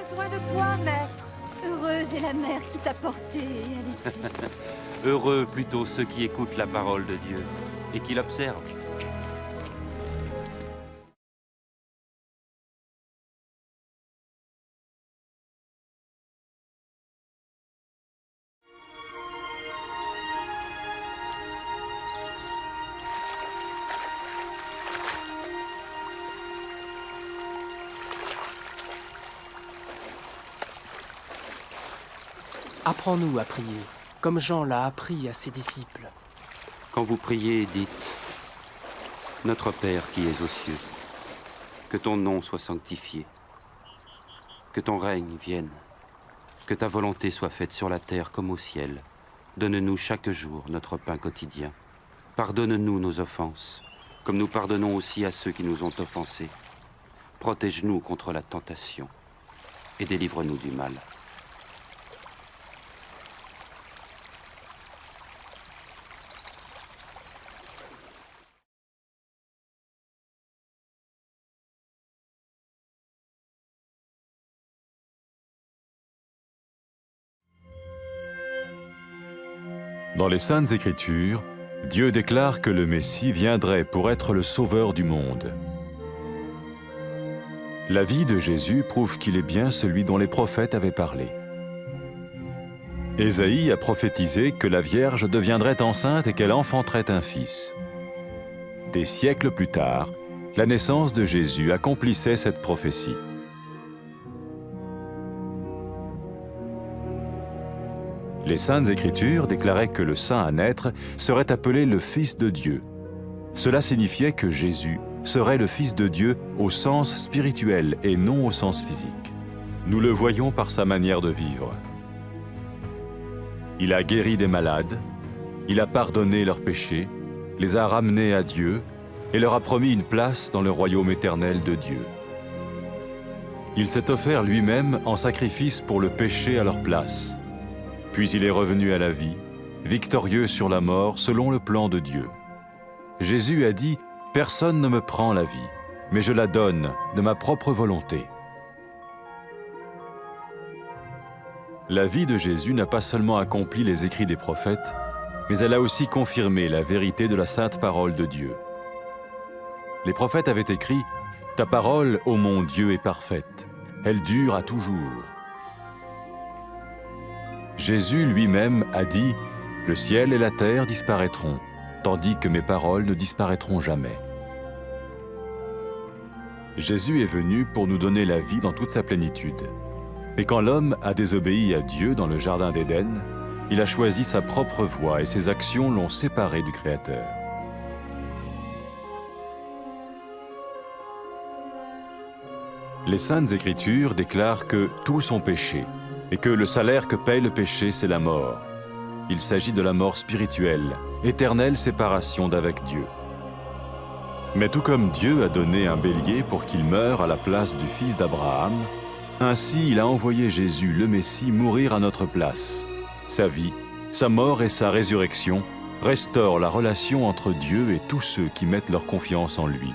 besoin de toi, maître. Heureuse est la mère qui t'a porté et allaitée. Heureux plutôt ceux qui écoutent la parole de Dieu et qui l'observent. Apprends-nous à prier, comme Jean l'a appris à ses disciples. Quand vous priez, dites « Notre Père qui es aux cieux, que ton nom soit sanctifié, que ton règne vienne, que ta volonté soit faite sur la terre comme au ciel. Donne-nous chaque jour notre pain quotidien. Pardonne-nous nos offenses, comme nous pardonnons aussi à ceux qui nous ont offensés. Protège-nous contre la tentation et délivre-nous du mal. » Dans les Saintes Écritures, Dieu déclare que le Messie viendrait pour être le sauveur du monde. La vie de Jésus prouve qu'il est bien celui dont les prophètes avaient parlé. Ésaïe a prophétisé que la Vierge deviendrait enceinte et qu'elle enfanterait un fils. Des siècles plus tard, la naissance de Jésus accomplissait cette prophétie. Les Saintes Écritures déclaraient que le saint à naître serait appelé le Fils de Dieu. Cela signifiait que Jésus serait le Fils de Dieu au sens spirituel et non au sens physique. Nous le voyons par sa manière de vivre. Il a guéri des malades, il a pardonné leurs péchés, les a ramenés à Dieu et leur a promis une place dans le royaume éternel de Dieu. Il s'est offert lui-même en sacrifice pour le péché à leur place. Puis il est revenu à la vie, victorieux sur la mort selon le plan de Dieu. Jésus a dit « Personne ne me prend la vie, mais je la donne de ma propre volonté. » La vie de Jésus n'a pas seulement accompli les écrits des prophètes, mais elle a aussi confirmé la vérité de la sainte parole de Dieu. Les prophètes avaient écrit « Ta parole, ô mon Dieu, est parfaite, elle dure à toujours. » Jésus lui-même a dit « Le ciel et la terre disparaîtront, tandis que mes paroles ne disparaîtront jamais. » Jésus est venu pour nous donner la vie dans toute sa plénitude. Et quand l'homme a désobéi à Dieu dans le jardin d'Éden, il a choisi sa propre voie et ses actions l'ont séparé du Créateur. Les Saintes Écritures déclarent que tous ont péché et que le salaire que paye le péché, c'est la mort. Il s'agit de la mort spirituelle, éternelle séparation d'avec Dieu. Mais tout comme Dieu a donné un bélier pour qu'il meure à la place du fils d'Abraham, ainsi il a envoyé Jésus, le Messie, mourir à notre place. Sa vie, sa mort et sa résurrection restaurent la relation entre Dieu et tous ceux qui mettent leur confiance en lui.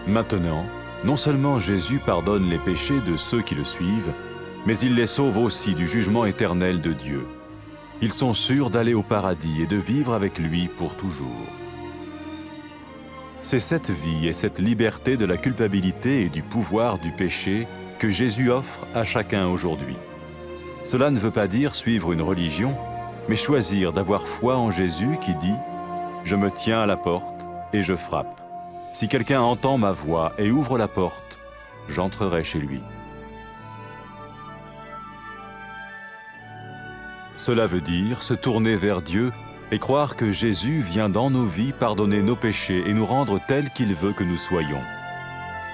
Maintenant, non seulement Jésus pardonne les péchés de ceux qui le suivent, mais il les sauve aussi du jugement éternel de Dieu. Ils sont sûrs d'aller au paradis et de vivre avec lui pour toujours. C'est cette vie et cette liberté de la culpabilité et du pouvoir du péché que Jésus offre à chacun aujourd'hui. Cela ne veut pas dire suivre une religion, mais choisir d'avoir foi en Jésus qui dit « Je me tiens à la porte et je frappe. Si quelqu'un entend ma voix et ouvre la porte, j'entrerai chez lui. » Cela veut dire se tourner vers Dieu et croire que Jésus vient dans nos vies pardonner nos péchés et nous rendre tels qu'il veut que nous soyons.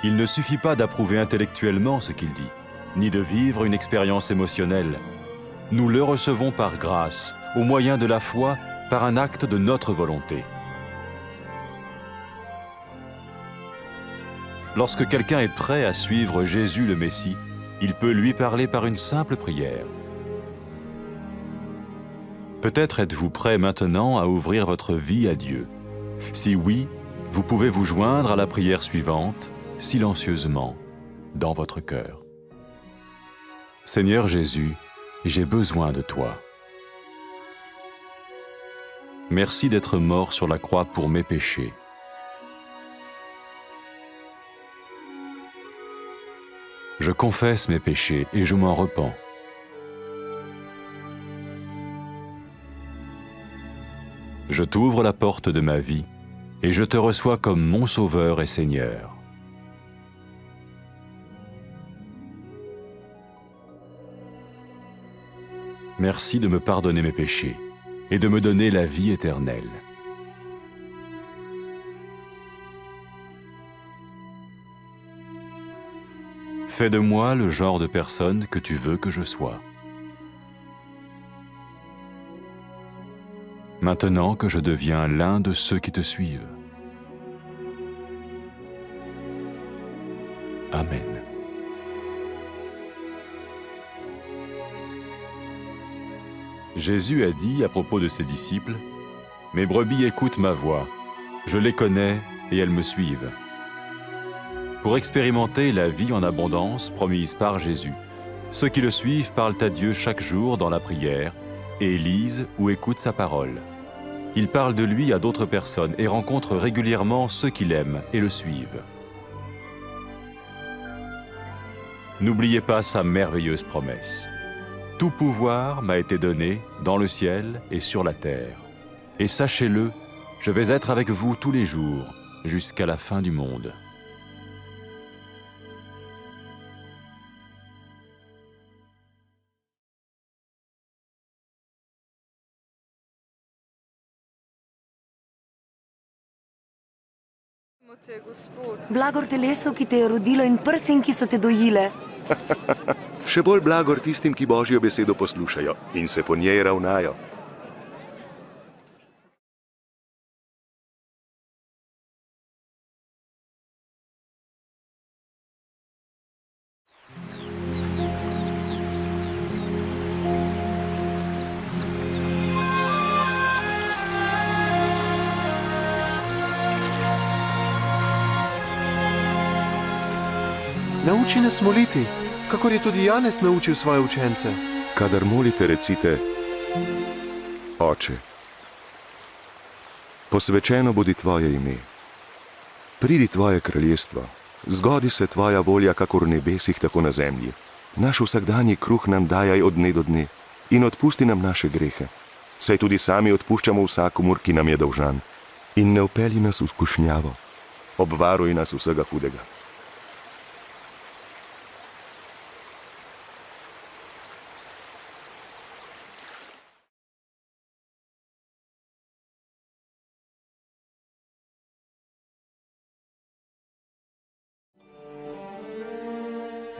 Il ne suffit pas d'approuver intellectuellement ce qu'il dit, ni de vivre une expérience émotionnelle. Nous le recevons par grâce, au moyen de la foi, par un acte de notre volonté. Lorsque quelqu'un est prêt à suivre Jésus le Messie, il peut lui parler par une simple prière. Peut-être êtes-vous prêt maintenant à ouvrir votre vie à Dieu. Si oui, vous pouvez vous joindre à la prière suivante, silencieusement. dans votre cœur. Seigneur Jésus, j'ai besoin de toi. Merci d'être mort sur la croix pour mes péchés. Je confesse mes péchés et je m'en repens. Je t'ouvre la porte de ma vie et je te reçois comme mon Sauveur et Seigneur. Merci de me pardonner mes péchés et de me donner la vie éternelle. Fais de moi le genre de personne que tu veux que je sois. Maintenant que je deviens l'un de ceux qui te suivent. Amen. Jésus a dit à propos de ses disciples, « Mes brebis écoutent ma voix, je les connais et elles me suivent. » Pour expérimenter la vie en abondance promise par Jésus, ceux qui le suivent parlent à Dieu chaque jour dans la prière et lisent ou écoutent sa parole. Ils parlent de lui à d'autres personnes et rencontrent régulièrement ceux qui l'aiment et le suivent. N'oubliez pas sa merveilleuse promesse. Tout pouvoir m'a été donné dans le ciel et sur la terre. Et sachez-le, je vais être avec vous tous les jours, jusqu'à la fin du monde. Blagor telesu, ki te je rodilo, in prsim, ki so te dojile. Še bolj blagor tistim, ki Božjo besedo poslušajo in se po njej ravnajo. Nauči nas moliti, kakor je tudi Janez naučil svoje učence. Kadar molite, recite: Oče, posvečeno bodi tvoje ime. Pridi tvoje kraljestvo, zgodi se tvoja volja, kakor v nebesih, tako na zemlji. Naš vsakdanji kruh nam dajaj od dne do dne in odpusti nam naše grehe, saj tudi sami odpuščamo vsakomur, ki nam je dolžan. In ne vpelji nas v skušnjavo, obvaruj nas vsega hudega.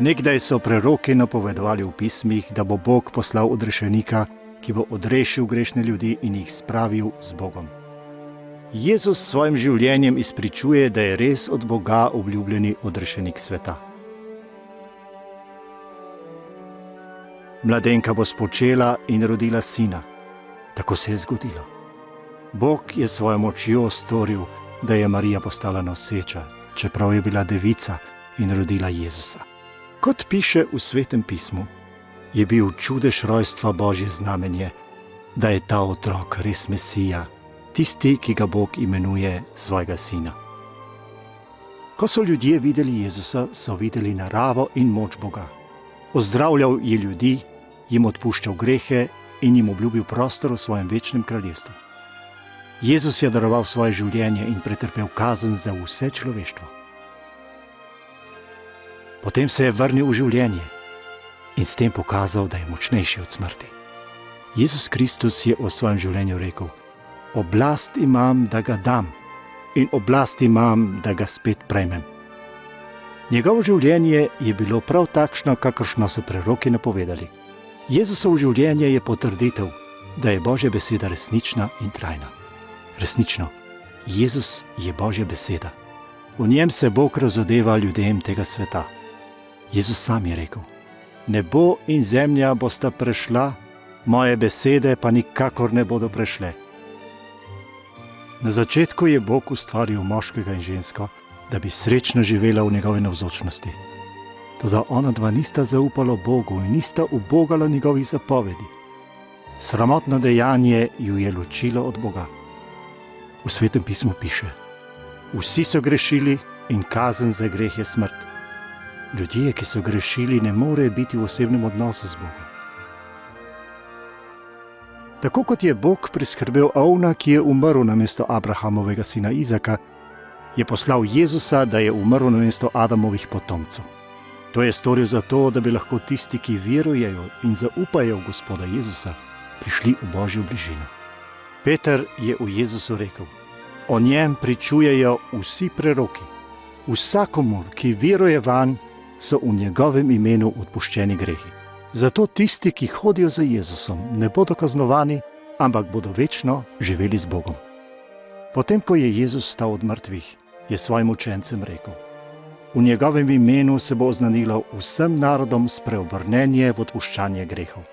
Nekdaj so preroki napovedovali v pismih, da bo Bog poslal odrešenika, ki bo odrešil grešne ljudi in jih spravil z Bogom. Jezus s svojim življenjem izpričuje, da je res od Boga obljubljeni odrešenik sveta. Mladenka bo spočela in rodila sina. Tako se je zgodilo. Bog je svojo močjo storil, da je Marija postala noseča, čeprav je bila devica in rodila Jezusa. Kot piše v Svetem pismu, je bil čudež rojstva Božje znamenje, da je ta otrok res Mesija, tisti, ki ga Bog imenuje svojega sina. Ko so ljudje videli Jezusa, so videli naravo in moč Boga. Ozdravljal je ljudi, jim odpuščal grehe in jim obljubil prostor v svojem večnem kraljestvu. Jezus je daroval svoje življenje in pretrpel kazen za vse človeštvo. Potem se je vrnil v življenje in s tem pokazal, da je močnejši od smrti. Jezus Kristus je o svojem življenju rekel: oblast imam, da ga dam, in oblast imam, da ga spet prejmem. Njegovo življenje je bilo prav takšno, kakršno so preroki napovedali. Jezusovo življenje je potrditev, da je Božja beseda resnična in trajna. Resnično, Jezus je Božja beseda. V njem se Bog razodeva ljudem tega sveta. Jezus sam je rekel: nebo in zemlja bosta prešla, moje besede pa nikakor ne bodo prešle. Na začetku je Bog ustvaril moškega in žensko, da bi srečno živela v njegovi navzočnosti. Toda ona dva nista zaupala Bogu in nista ubogala njegovih zapovedi. Sramotno dejanje ju je ločilo od Boga. V Svetem pismu piše: vsi so grešili in kazen za greh je smrt. Ljudje, ki so grešili, ne morejo biti v osebnem odnosu z Bogom. Tako kot je Bog priskrbel ovna, ki je umrl namesto Abrahamovega sina Izaka, je poslal Jezusa, da je umrl namesto Adamovih potomcev. To je storil zato, da bi lahko tisti, ki verujejo in zaupajo v Gospoda Jezusa, prišli v Božjo bližino. Peter je v Jezusu rekel: o njem pričujejo vsi preroki. Vsakomur, ki veruje vanj, so v njegovem imenu odpuščeni grehi. Zato tisti, ki hodijo za Jezusom, ne bodo kaznovani, ampak bodo večno živeli z Bogom. Potem, ko je Jezus vstal od mrtvih, je svojim učencem rekel: v njegovem imenu se bo oznanilo vsem narodom spreobrnenje v odpuščanje grehov.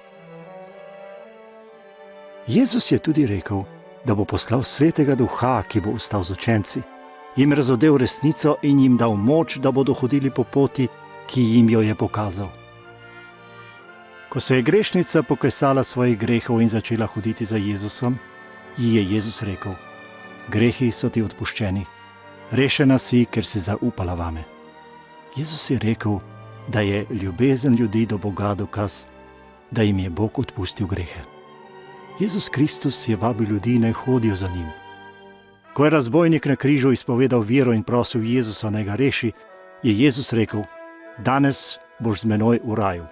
Jezus je tudi rekel, da bo poslal Svetega Duha, ki bo ostal z učenci, jim razodel resnico in jim dal moč, da bodo hodili po poti, ki jim jo je pokazal. Ko se je grešnica pokesala svojih grehov in začela hoditi za Jezusom, ji je Jezus rekel: grehi so ti odpuščeni, rešena si, ker si zaupala vame. Jezus je rekel, da je ljubezen ljudi do Boga dokaz, da jim je Bog odpustil grehe. Jezus Kristus je vabil ljudi, naj hodijo za njim. Ko je razbojnik na križu izpovedal vero in prosil Jezusa, naj ga reši, je Jezus rekel: danes boš z menoj v raju.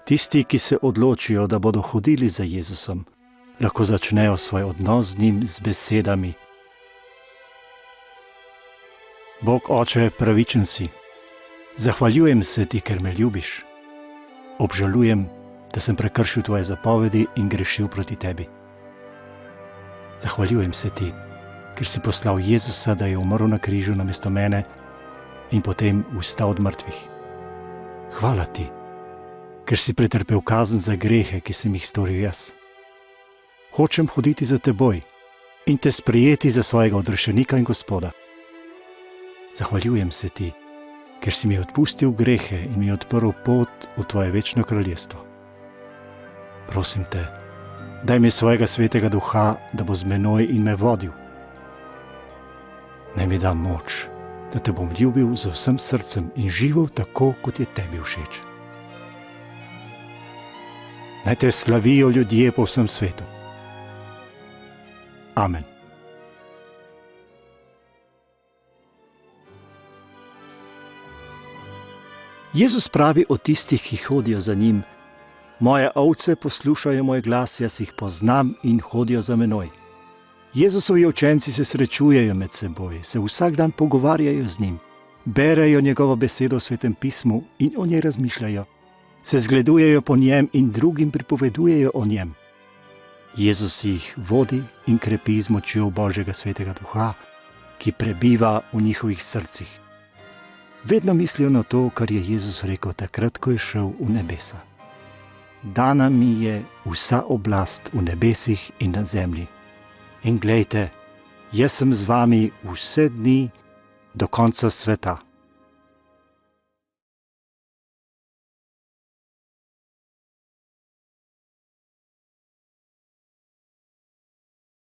Tisti, ki se odločijo, da bodo hodili za Jezusom, lahko začnejo svoj odnos z njim z besedami: Bog Oče, pravičen si, zahvaljujem se ti, ker me ljubiš. Obžalujem, da sem prekršil tvoje zapovedi in grešil proti tebi. Zahvaljujem se ti, ker si poslal Jezusa, da je umrl na križu namesto mene in potem vstal od mrtvih. Hvala ti, ker si pretrpel kazen za grehe, ki sem jih storil jaz. Hočem hoditi za teboj in te sprejeti za svojega odrešenika in Gospoda. Zahvaljujem se ti, ker si mi odpustil grehe in mi odprl pot v tvoje večno kraljestvo. Prosim te, daj mi svojega Svetega Duha, da bo z menoj in me vodil. Naj mi da moč, da te bom ljubil z vsem srcem in živel tako, kot je tebi všeč. Naj te slavijo ljudje po vsem svetu. Amen. Jezus pravi o tistih, ki hodijo za njim: moje ovce poslušajo moj glas, jaz jih poznam in hodijo za menoj. Jezusovi učenci se srečujejo med seboj, se vsak dan pogovarjajo z njim, berejo njegovo besedo v Svetem pismu in o njej razmišljajo, se zgledujejo po njem in drugim pripovedujejo o njem. Jezus jih vodi in krepi z močjo Božjega Svetega Duha, ki prebiva v njihovih srcih. Vedno mislijo na to, kar je Jezus rekel takrat, ko je šel v nebesa. Dana mi je vsa oblast v nebesih in na zemlji. In glejte, jaz sem z vami vse dni do konca sveta.